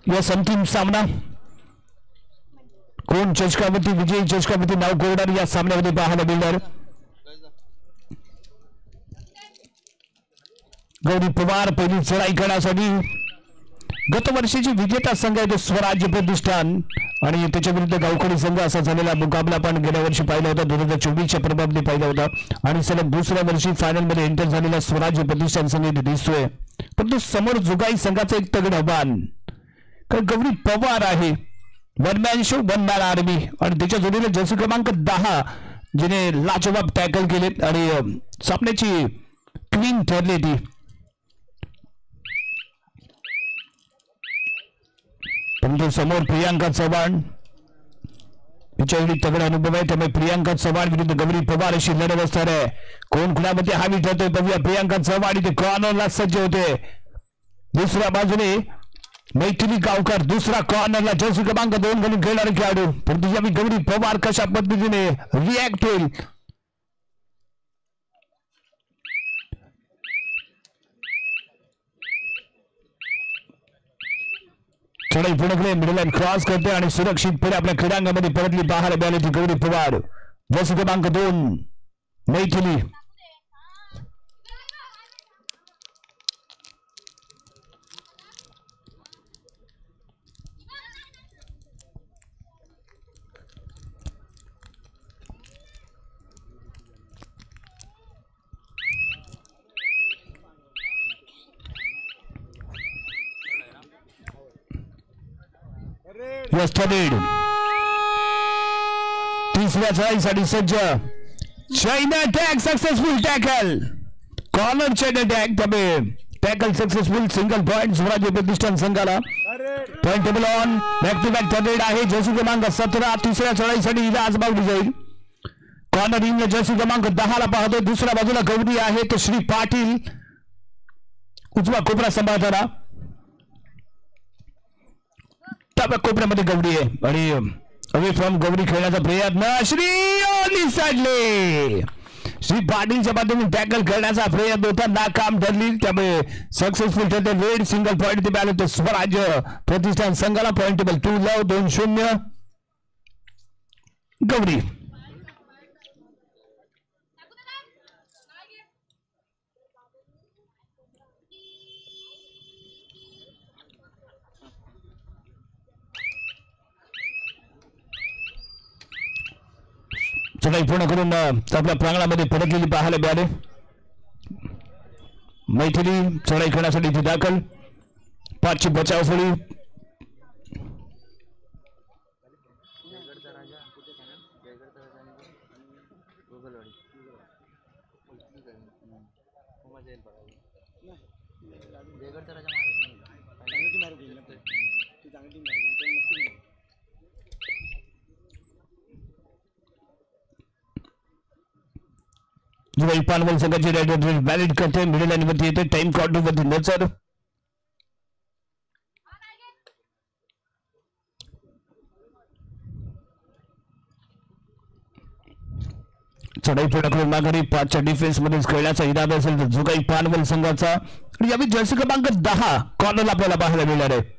Yes अंतिम सामना कोण चषकावरती विजयी चषकावरती नाव कोरणार या सामन्यामध्ये पाहायला मिळणार. गौरी पवार पहिली चढाई करण्यासाठी गत वर्षीची विजेता संघ आहे तो स्वराज्य प्रतिष्ठान आणि त्याच्या विरुद्ध गावखडी संघ असा झालेला मुकाबला पण गेल्या वर्षी पाहिला होता. 2024च्या प्रभावने पाहिला होता आणि सलग दुसऱ्या वर्षी फायनल मध्ये एंटर झालेला स्वराज्य प्रतिष्ठान संघ इथे दिसतोय. परंतु समोर जुगाई संघाचं एक तगड आव्हान कारण गौरी पवार आहे. One man show one man army आणि त्याच्या जोडीला जर्सी क्रमांक 10 जिने लाजवाब टॅकल केले आणि सामन्याची क्वीन ठरली ती. परंतु समोर प्रियांका चव्हाण हिच्याकडे तगडा अनुभव आहे त्यामुळे प्रियांका चव्हाण विरुद्ध गौरी पवार अशी लढत असणार आहे. कोण कुणामध्ये हावी ठरतोय बघूया. प्रियांका चव्हाण इथे कॉर्नरला सज्ज होते. दुसऱ्या बाजूने मैथिली गावकर दुसरा कॉर्नरला जर्सी क्रमांक 2 घालून खेळणारे खेळाडू. परंतु यावेळी गौरी पवार कशा पद्धतीने रिॲक्ट होईल चढाई पुढे मिडल लाईन क्रॉस करते आणि सुरक्षितपणे आपल्या क्रीडांगणामध्ये परतली पाहायला मिळाली ती गौरी पवार. जर्सी क्रमांक 2 मैथिली. तिसऱ्या चढाईसाठी सज्ज. Chain attack successful tackle corner chain attack त्यामुळे tackle successful single point Swarajya Pratishthan संघाला. Point table on back to back third आहे जर्सी क्रमांक 17 तिसऱ्या चढाईसाठी हिला आजमावली जाईल. कॉर्नर इन जर्सी क्रमांक 10 ला पाहतोय. दुसऱ्या बाजूला गौरी आहे तो श्री पाटील उजवा कोपरा सांभाळताना कोपऱ्यामध्ये गौरी आहे आणि अवे फ्रॉम गौरी खेळण्याचा प्रयत्न श्री पाटीलच्या माध्यमातून टॅकल करण्याचा प्रयत्न होता नाकाम ठरली त्यामुळे सक्सेसफुल ठरते. रेड सिंगल पॉइंट ते मिळाले स्वराज्य प्रतिष्ठान संघाला. पॉइंट टेबल 2 लव 2-0 गौरी. चढाई पूर्ण करून आपल्या प्रांगणामध्ये परतलेली पाहायला मिळाले. मैथिली चढाई करण्यासाठी इथे दाखल. 5ची बचाव फळी. जुगाई पानवल संघाची व्हॅलिड करते. मिडल लाईन वरती येते. टाइम काउंटर वरती नजर. चढाई पूर्ण करून माघारी 5च्या डिफेन्स मध्ये खेळण्याचा इरादा असेल तर जुगाई पानवल संघाचा. यावेळी जर्सी क्रमांक 10 कॉर्नरला आपल्याला पाहायला मिळणार आहे.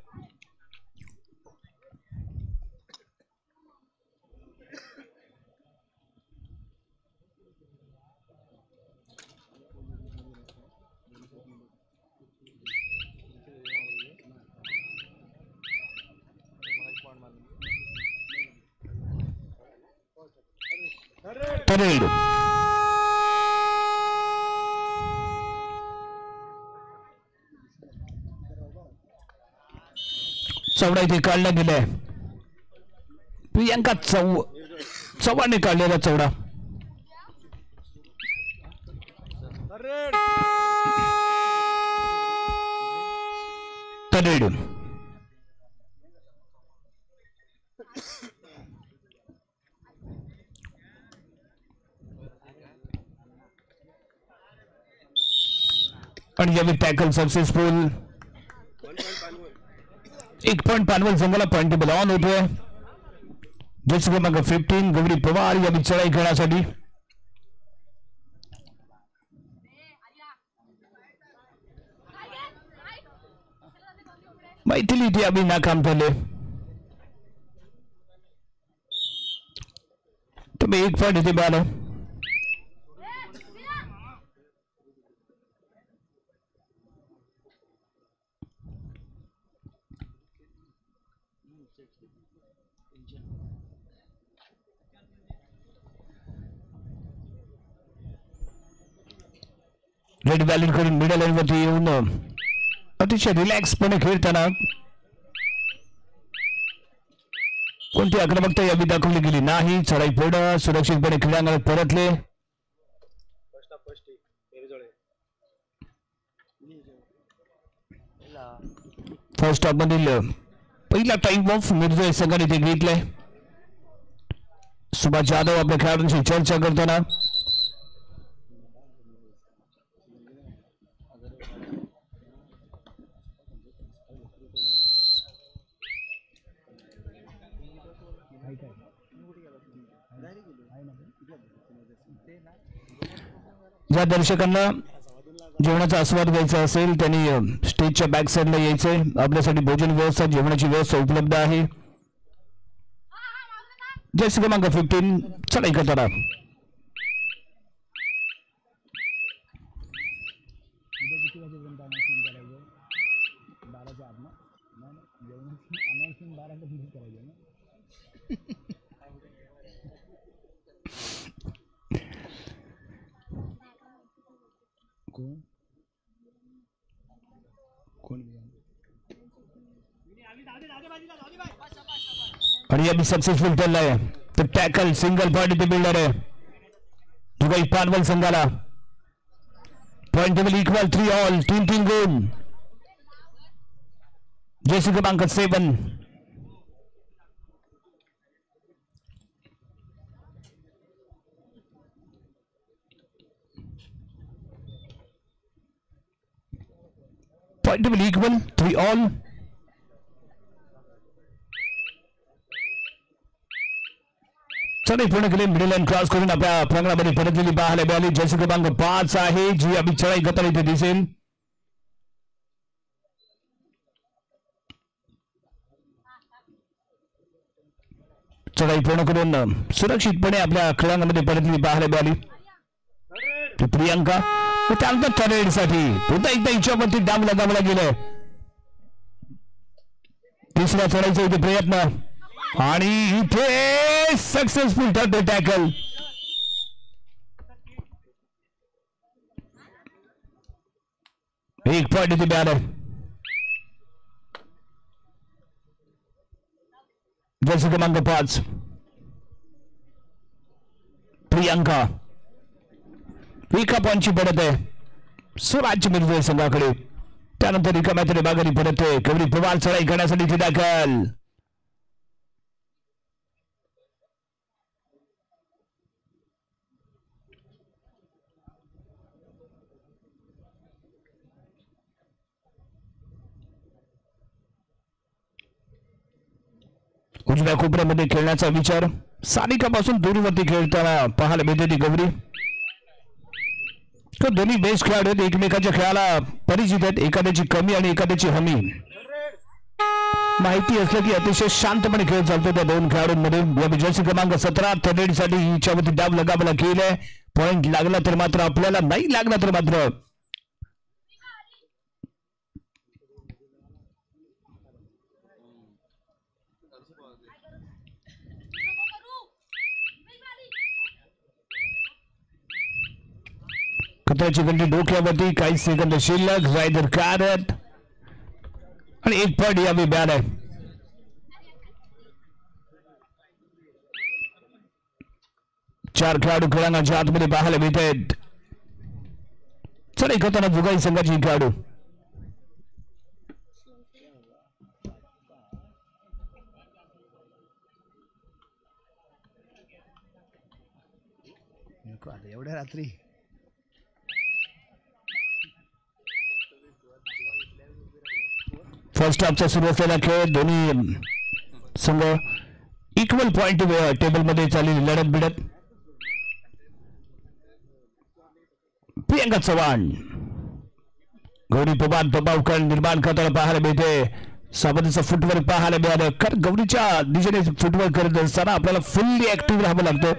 परेड चौडा इथे काढला गेलाय. प्रियांका चव्हाणने काढलेला चौडा. परेड आणि यावेळी टॅकल सक्सेसफुल. 1 पॉइंट पानवल संघाला. पॉइंट टेबल ऑन होतोय. जर्सी क्रमांक 15 गौरी पवार यावेळी चढाई करण्यासाठी. मैथिली ती अभी नाकाम झाले. तुम्ही 1 पॉइंट इथे बाल. रेड बॅलेट करून मिडल लाईन वरती येऊन अतिशय रिलॅक्सपणे खेळताना कोणती आक्रमकता यावी दाखवली गेली नाही. चढाई पुढे सुरक्षितपणे क्रीडांगणात परतले. फर्स्ट हाफ मधील पहिला टाइम ऑफ मिरजोय संघाने ते घेतलंय. सुभाष जाधव आपल्या खेळाडूंशी चर्चा करताना ज्या दर्शकांना जेवणाचा आस्वाद घ्यायचा असेल त्यांनी स्टेजच्या बॅक साईडला यायचंय. आपल्यासाठी भोजन व्यवस्था जेवणाची व्यवस्था उपलब्ध आहे. जर्सी क्रमांक 15 चढाई करताना आणि अभी सक्सेसफुल ठरलाय. तर टॅकल सिंगल पॉइंट इथे बिल्डर आहे दुगाई पानवल संघाला. पॉइंट टेबल इक्वल 3 ऑल 3 गुण. जर्सी क्रमांक 7 पॉइंट टेबल इक्वल 3 ऑल. चढाई पूर्ण केली. मिडल लाईन क्रॉस करून आपल्या प्रांगणामध्ये परतलेली पाहायला मिळाली. जर्सी क्रमांक 5 आहे जी अभी चढाई करताना इथे दिसेल. चढाई पूर्ण करून सुरक्षितपणे आपल्या खेळांमध्ये परतलेली पाहायला मिळाली. प्रियांका त्यानंतर टरेडसाठी पुन्हा एकदा हिच्यावरती डाम लगावला गेलं. तिसऱ्या चढाईचा इथे प्रयत्न आणि इथे सक्सेसफुल ठरते टॅकल. एक पॉइंट इथे मिळालं. जर्सी क्रमांक 5 प्रियांका 1 पॉइंटची पडत आहे स्वराज्य मिरजोय संघाकडे. त्यानंतर रिकाम्या माघारी परतते. कवडी पवार चढाई करण्यासाठी इथे दाखल. उजव्या कोपऱ्यामध्ये खेळण्याचा विचार. सानिकापासून दूरवरती खेळताना पाहायला मिळते ती गौरी. दोन्ही बेस्ट खेळाडू आहेत. एकमेकांच्या खेळाला परिचित आहेत. एखाद्याची कमी आणि एखाद्याची हमी माहिती असलं की अतिशय शांतपणे खेळ चालतो त्या दोन खेळाडूंमध्ये. या जर्सी क्रमांक 17 थर्डेसाठी हिच्यावरती डाव लगावला केलाय. पॉइंट लागला तर मात्र आपल्याला, नाही लागला तर मात्र खतऱ्याची गंडी डोक्यावरती. काही सेकंद शिल्लक. रायदर कारत आणि 1 पॉइंट यावे बॅन आहे. चार खेळाडू खेळांच्या आतमध्ये पाहायला मिळत आहेत. चला एकताना जुगाई संघाची खेळाडू एवढ्या रात्री फर्स्ट हाफचा सुरू असलेला खेळ. दोन्ही संघ इक्वल पॉइंट टेबल मध्ये चाललेली लढत भिडत. प्रियंका चव्हाण गौरी पवार दबाव निर्माण करताना पाहायला मिळते. साबतीचा फुटवर्क पाहायला मिळालं. कारण गौरीच्या दिशेने फुटवर्क करत असताना आपल्याला फुल्ली ऍक्टिव्ह राहावं लागतं.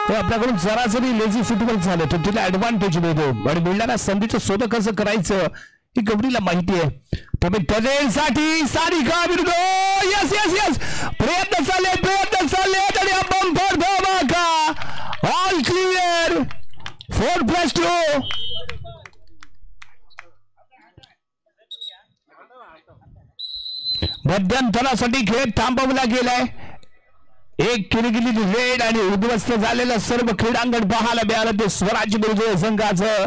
तर आपल्याकडून जरा जरी लेझी फुटवर्क झालं तर तिला ऍडव्हान्टेज मिळतो आणि मिळणाऱ्या संधीचं शोध कसं करायचं ही गौरीला माहिती आहे. त्यामुळे टनेलसाठी सारिका विरुद्ध यस यस यस प्रयत्न चालले आणि बंपर धमाका ऑल क्लिअर 4+2. मध्यंतरासाठी खेळ थांबवला गेलाय. एक केली गेलेली रेड आणि उद्ध्वस्त झालेलं सर्व क्रीडांगण पाहायला मिळालं ते स्वराज्य विरुद्ध संघाचं.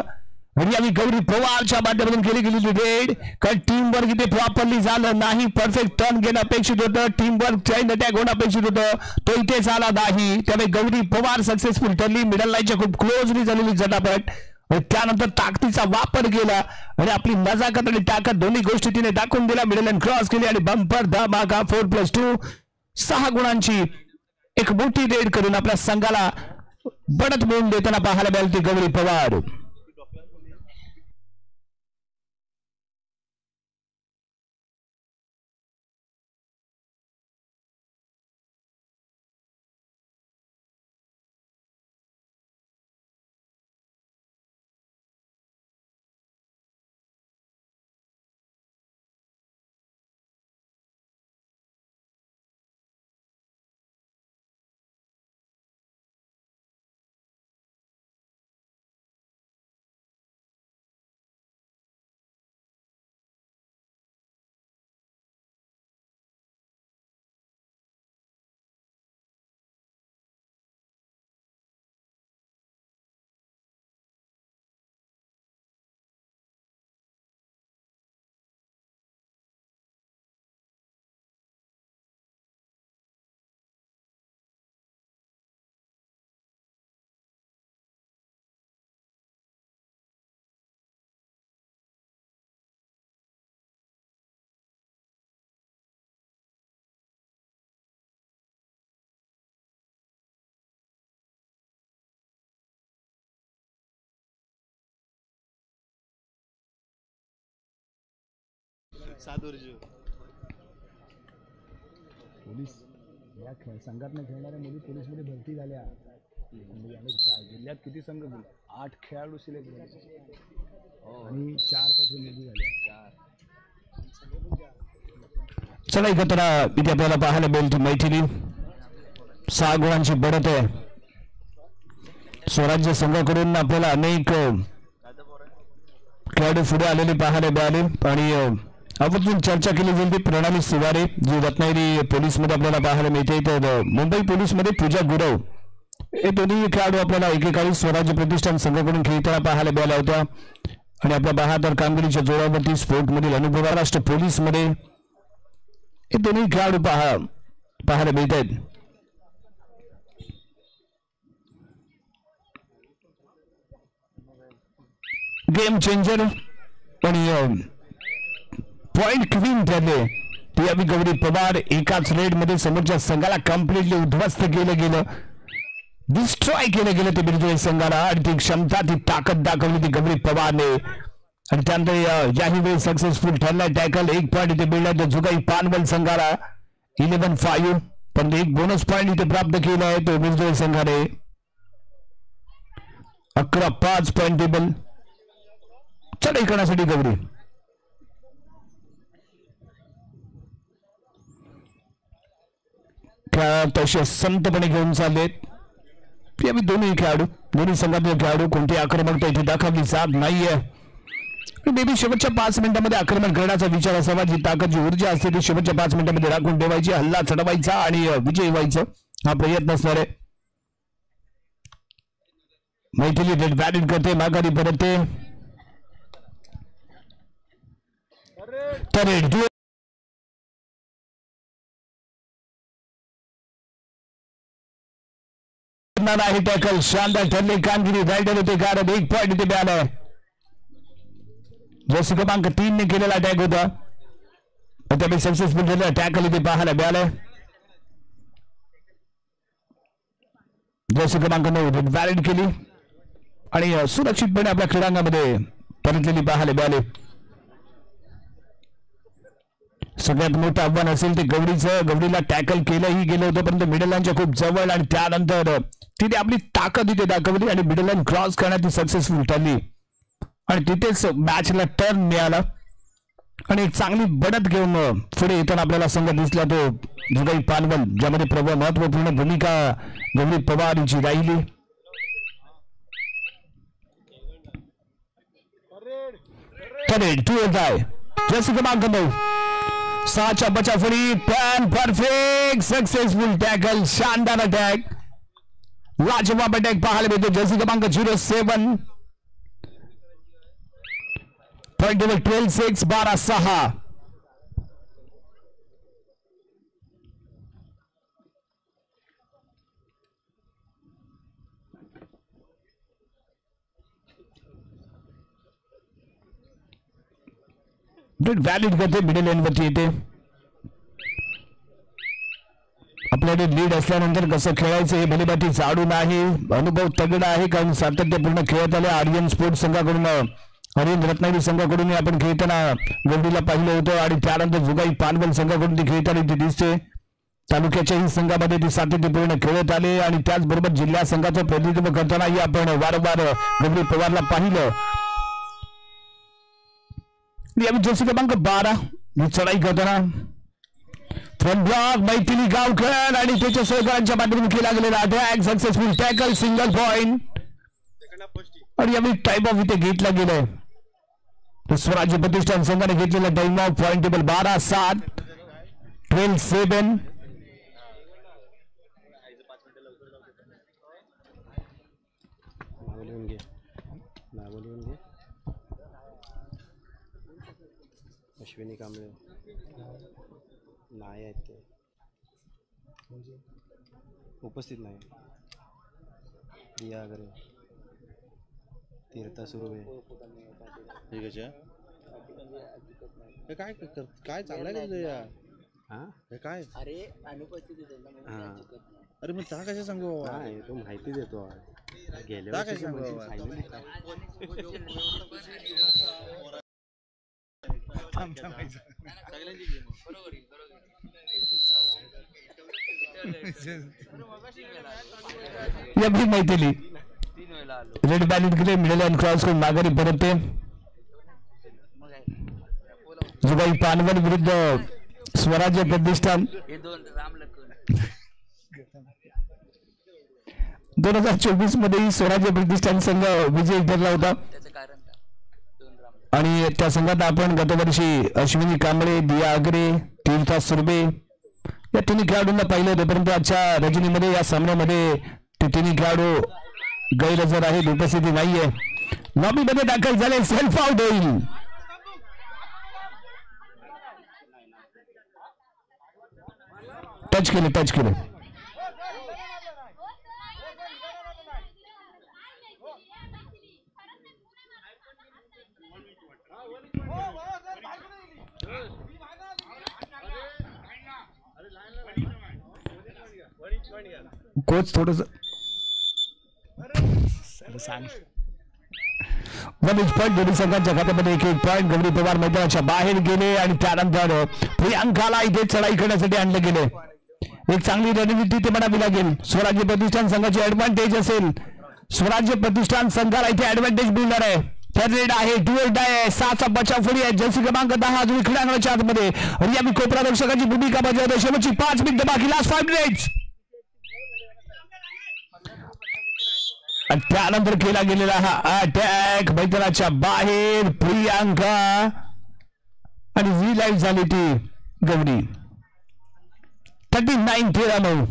आणि गौरी पवारच्या माध्यमातून केली गेलेली रेड. कारण टीम वर्क इथे प्रॉपरली झालं नाही. परफेक्ट टर्न घेणं अपेक्षित होतं. टीम वर्क चेन अटॅक होणं अपेक्षित होतं. तो इथे झाला नाही. त्यामुळे गौरी पवार सक्सेसफुल ठरली. मिडल लाईनच्या खूप क्लोजली झालेली झटापट. त्यानंतर ताकदीचा वापर केला आणि आपली नजाकत आणि ताकद दोन्ही गोष्टी तिने दाखवून दिला. मिडल लाईन क्रॉस केली आणि बंपर धमाका 4+2 6 गुणांची एक मोठी रेड करून आपल्या संघाला बढत मिळवून देताना पाहायला मिळाली ती गौरी पवार. पोलीस या संघातनं खेळणाऱ्या मुली पोलीसमध्ये भरती झाल्या. जिल्ह्यात किती संघ 8 खेळाडू सिलेक्ट झाले आणि 4 काहीतरी मुली झाल्या. चला एकत्र इथे आपल्याला पाहायला मिळेल ती मैथिली 6 गुणांची बढ़त आहे. स्वराज्य संघाकडून आपल्याला अनेक खेळाडू पुढे आलेले पाहायला मिळाले आणि आपण चर्चा केली जाईल ती प्रणाली सुवारे जी रत्नागिरी पोलीस मध्ये आपल्याला पाहायला मिळते. तर मुंबई पोलीस मध्ये पूजा गुरव हे दोन्ही खेळाडू आपल्याला एकेकाळी स्वराज्य प्रतिष्ठान संघाकडून खेळताना पाहायला मिळाल्या होत्या आणि आपल्या बहादर कामगिरीच्या जोरावरती स्पोर्ट मधील अनुभव महाराष्ट्र पोलीस मध्ये हे दोन्ही खेळाडू पाहायला मिळत आहेत. गेम चेंजर आणि पॉइंट क्वीन ठरले ती यावी गौरी पवार. एकाच रेड मध्ये समोरच्या संघाला कम्प्लिटली उद्ध्वस्त केलं गेलं, डिस्ट्रॉय केलं गेलं ते बिरजोई संघाला आणि ती क्षमता ती ताकद दाखवली ती गौरी पवारने. आणि त्यानंतर याही वेळी सक्सेसफुल ठरला टॅकल. 1 पॉइंट इथे मिळाला जुगाई पानवल संघाला 11-5. पण एक बोनस पॉइंट इथे प्राप्त केला आहे तो बिरजोई संघाने. 11-5 पॉइंट टेबल चढाई करण्यासाठी गौरी. तसे संतपणे घेऊन चाललेत दोन्ही खेळाडू. दोन्ही संघातले खेळाडू कोणती आक्रमकता इथे दाखवली जात नाहीये. बेबी शेवटच्या 5 मिनिटांमध्ये आक्रमण करण्याचा विचार असावा. जी ताकद जी ऊर्जा असते ती शेवटच्या 5 मिनिटांमध्ये राखून ठेवायची, हल्ला चढवायचा आणि विजयी व्हायचं हा प्रयत्न असणार आहे. मैथिली रेड बॅटिंग करते, माघारी परतते. नाही टॅकल शानदार ठरले कामगिरी. रायडर होते कारण 1 पॉइंट इथे मिळालाय. जसे क्रमांक 3 ने केलेला अटॅक होता त्यामुळे सक्सेसफुल झालेला टॅकल इथे पाहायला मिळालाय. जसे क्रमांक 9 वॅलिड केली आणि सुरक्षितपणे आपल्या क्रीडांगणामध्ये परतलेली पाहायला मिळाली. सगळ्यात मोठं आव्हान असेल ते गवडीचं. गवडीला टॅकल केलंही गेलं होतं परंतु मिडल लाईनच्या खूप जवळ आणि त्यानंतर तिथे आपली ताकद इथे दाखवली आणि मिडल लाईन क्रॉस करण्यात ती सक्सेसफुल ठरली आणि तिथेच मॅचला टर्न मिळाला आणि एक चांगली बढत घेऊन पुढे येताना आपल्याला संघ दिसला तो जुगाई पानवल, ज्यामध्ये महत्वपूर्ण भूमिका गौरी पवार यांची राहिली. जर्सी क्रमांक 9 6च्या बचावफळी पॅन परफेक्ट सक्सेसफुल टॅकल. शानदार अटॅक, लाजवाब अटॅक पाहायला मिळतो. जर्सी क्रमांक 07 पॉइंट टेबल 12-6 12-6. व्हॅलिड करते मिडल लाईन वरती येते. आपल्याकडे लीड असल्यानंतर कसं खेळायचं हे भलेबाटी जाणून आहे, अनुभव तगडा आहे कारण सातत्यपूर्ण खेळत आले. आर्यन स्पोर्ट्स संघाकडून आर्यन रत्नागिरी संघाकडून आपण खेळताना गवडीला पाहिलं होतं आणि त्यानंतर जुगाई पानवल संघाकडून ती खेळताना ती दिसते. तालुक्याच्याही संघामध्ये ती सातत्यपूर्ण खेळत आले आणि त्याचबरोबर जिल्हा संघाचं प्रतिनिधित्व करतानाही आपण वारंवार गौरी पवारला पाहिलं. जर्सी क्रमांक 12 ही चढाई करताना फ्रंट ब्लॉक मैथिली गावकर आणि त्याच्या सहकाऱ्यांच्या माध्यमातून केला गेलेला attack. Successful tackle, single point आणि यावेळी टाइम ऑफ इथे घेतला गेलाय. स्वराज्य प्रतिष्ठान संघाने घेतलेला time of. Point table 12-7 12-7. Ashwini Kamble नाही आहेत ते उपस्थित नाही. दिया अगरे, तीर्था सुर्वे ठीक आहे. काय काय चाललंय या हे काय अरे अनुपस्थित. अरे मग त्या कशा सांगू बाबा, तो माहिती देतो गेल्या काय सांगू मैथिली रेड बॅलेट केले. मिडल लाईन क्रॉस करून माघारी परतते. जुगाई पानवल विरुद्ध स्वराज्य प्रतिष्ठान. 2024 मध्ये स्वराज्य प्रतिष्ठान संघ विजयी ठरला होता आणि त्या संघात आपण गतवर्षी अश्विनी कांबळे, दिया अगरे, तीर्था सुर्वे या तिन्ही खेळाडूंना पाहिलं होतं परंतु आजच्या रजनीमध्ये या सामन्यामध्ये ते तिन्ही खेळाडू गैरहजर आहेत, उपस्थिती नाहीये. लॉबीमध्ये दाखल झाले. सेल्फ आउट होईल. टच केले. कोच थोडस दोन्ही संघांच्या खात्यामध्ये 1-1 पॉइंट. गौरी पवार मैदानाच्या बाहेर गेले आणि त्यानंतर प्रियांकाला इथे चढाई करण्यासाठी आणले गेले. एक चांगली रणनीती ते म्हणावी लागेल. स्वराज्य प्रतिष्ठान संघाची ऍडव्हान्टेज असेल. स्वराज्य प्रतिष्ठान संघाला इथे ऍडव्हान्टेज मिळणार आहे. थर्ड आहे, डुएट आहे, 6चा बचाव फळी आहे. जर्सी क्रमांक 10 अजून खेळाडूच्या आतमध्ये रियामी कोपरा दर्शकाची भूमिका बजावते. शेवटची 5 मिनिटं बाकी, लास्ट 5 मिनिट्स. त्यानंतर केला गेलेला हा अटॅक मैदानाच्या बाहेर. प्रियांका आणि रिलाईव्ह झाली ती गौरी. 39-13.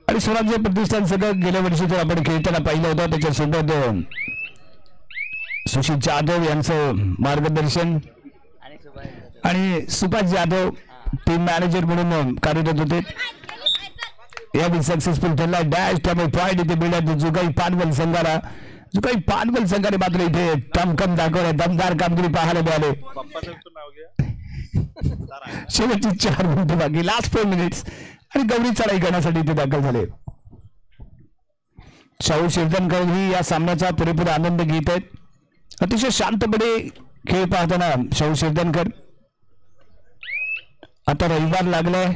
आणि स्वराज्य प्रतिष्ठान सगळं गेल्या वर्षी तर आपण खेळताना पाहिलं होतं. त्याच्यासोबत सुशील जाधव यांचं मार्गदर्शन आणि सुभाष जाधव टीम मॅनेजर म्हणून कार्यरत होते. यावेळी सक्सेसफुल ठरला डॅश. त्यामुळे पॉईंट इथे मिळण्यात जुगाई पानवल संघाला. जुगाई पानवल संघाने मात्र इथे दमखम दाखवले. दमदार कामगिरी पाहायला मिळाले. शेवटची 4 मिनिटं बाकी, लास्ट 4 मिनिट्स, आणि गौरी चढाई करण्यासाठी ते दाखल झाले. शाहू शिरदनकर ही या सामन्याचा पुरेपूर आनंद घेत आहेत. अतिशय शांतपणे खेळ पाहताना शाहू शिरदनकर. आता रविवार लागलाय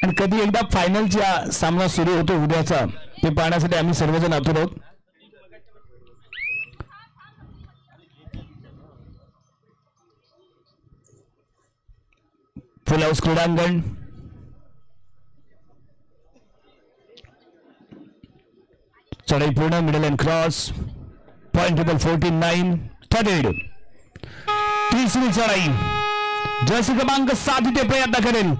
आणि कधी एकदा फायनलचा सामना सुरू होतो उद्याचा, ते पाहण्यासाठी आम्ही सर्वजण आतुर आहोत. फुल हाऊस क्रीडांगण, चढाई पूर्ण, middle and cross, point table 14-9 30. तिसरी चढाई, जर्सी क्रमांक 7 इथे प्रयत्न करेल,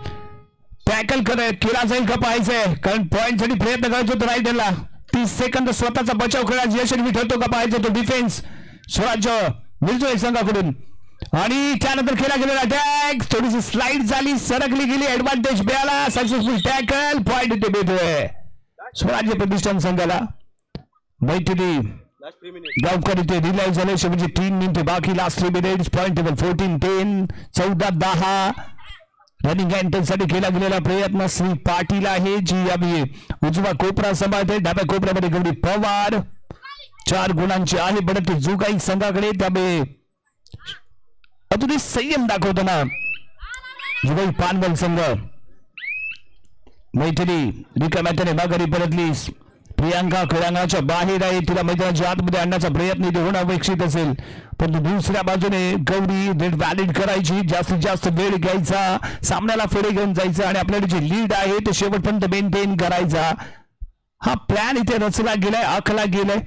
टॅकल केला जाईल का पाहायचंय, कारण पॉइंट साठी प्रयत्न करायचा होता रायडरला. 30 सेकंद स्वतःचा बचाव करण्यास यशस्वी ठरतो का पाहायचं. तो डिफेन्स स्वराज्य मिळतोय संघाकडून, आणि त्यानंतर केला गेलेला अटॅक, थोडीशी स्लाइड झाली, सरकली गेली, ऍडव्हान्टेज मिळाला, सक्सेसफुल टॅकल, पॉइंट इथे मिळतोय स्वराज्य प्रतिष्ठान संघाला. मैथिली गावकर इथे रिलाईव्ह झाले. शेवटचे 3 मिनिटे बाकी, last 3 minutes, point table 14-10 14-10. Running until साठी केला गेलेला प्रयत्न श्री पाटील आहे, जी आम्ही उजवा कोपरा सांभाळते. डाव्या कोपऱ्यामध्ये गौरी पवार. 4 गुणांची आहे बढती जुगाई संघाकडे, त्यामुळे अजूनही संयम दाखवताना जुगाई पानवल संघ. मैथिली रिकाम्याने माघारी परतली. प्रियांका खेळांगणाच्या बाहेर आहे, तिला मैदानाच्या आतमध्ये आणण्याचा प्रयत्न इथे होणं अपेक्षित असेल, परंतु दुसऱ्या बाजूने गौरी रेड व्हॅलिड करायची, जास्तीत जास्त वेळ घ्यायचा, सामन्याला पुढे घेऊन जायचं आणि आपल्याला जे लीड आहे ते शेवटपर्यंत मेंटेन करायचा. हा प्लॅन इथे रचला गेलाय, आखला गेलाय,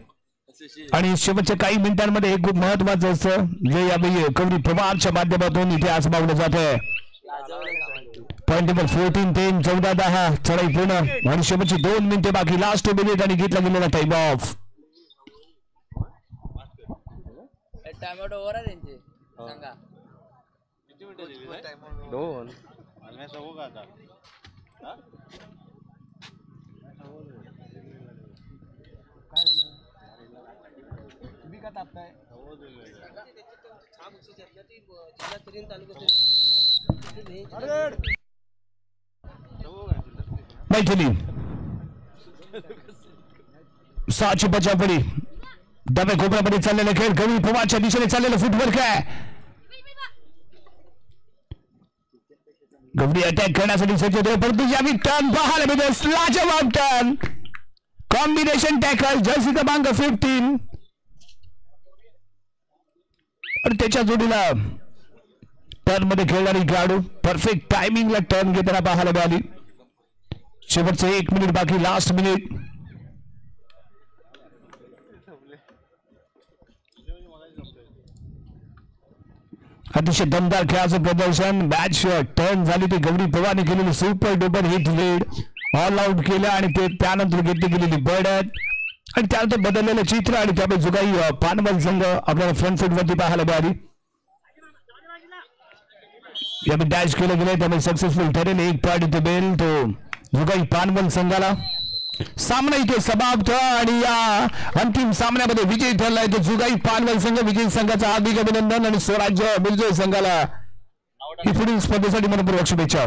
आणि शेवटच्या काही मिनिटांमध्ये हे खूप महत्वाचं असतं जे यावेळी गौरी पवारच्या माध्यमातून इथे आजमावलं जात आहे. Point table 14-10 14-10. चढाई पूर्ण आणि शेवटची 2 मिनिटे बाकी, लास्ट 2 मिनिट आणि घेतला गेलेला टाइम ऑफ. मैथिली 6ची बचावपडी, डाव्या कोपऱ्यामध्ये चाललेला खेळ, गौरी पवारच्या दिशेने चाललेलं फुटवर्क आहे. गौरी अटॅक करण्यासाठी सज्ज होते, परंतु यावेळी टर्न पाहायला मिळतो, लाजवाब टर्न, कॉम्बिनेशन टॅकल, जर्सी क्रमांक 15 आणि त्याच्या जोडीला टर्न मध्ये खेळणारी खेळाडू परफेक्ट टायमिंगला टर्न घेताना पाहायला मिळाली. शेवटचे 1 मिनिट बाकी, लास्ट मिनिट. अतिशय दमदार खेळाचं प्रदर्शन, मॅच टर्न झाली ती गौरी पवारने केलेली super duper hit lead, all out केलं आणि ते त्यानंतर घेतली गेलेली बढत आणि त्यानंतर बदललेलं चित्र, आणि त्यामुळे जुगाई पानवल संघ आपल्याला फ्रंट फूट वरती पाहायला मिळाली. यावेळी डॅश केलं गेलं, त्यामुळे सक्सेसफुल ठरेल. 1 पॉइंट इथे मिळेल तो जुगाई पानवल संघाला. सामना इथे समाप्त आणि या अंतिम सामन्यामध्ये विजयी ठरलाय तो जुगाई पानवल संघ. विजयी संघाचा हार्दिक अभिनंदन आणि स्वराज्य मिळतोय संघाला ही पुढील स्पर्धेसाठी मनपूर्वक शुभेच्छा.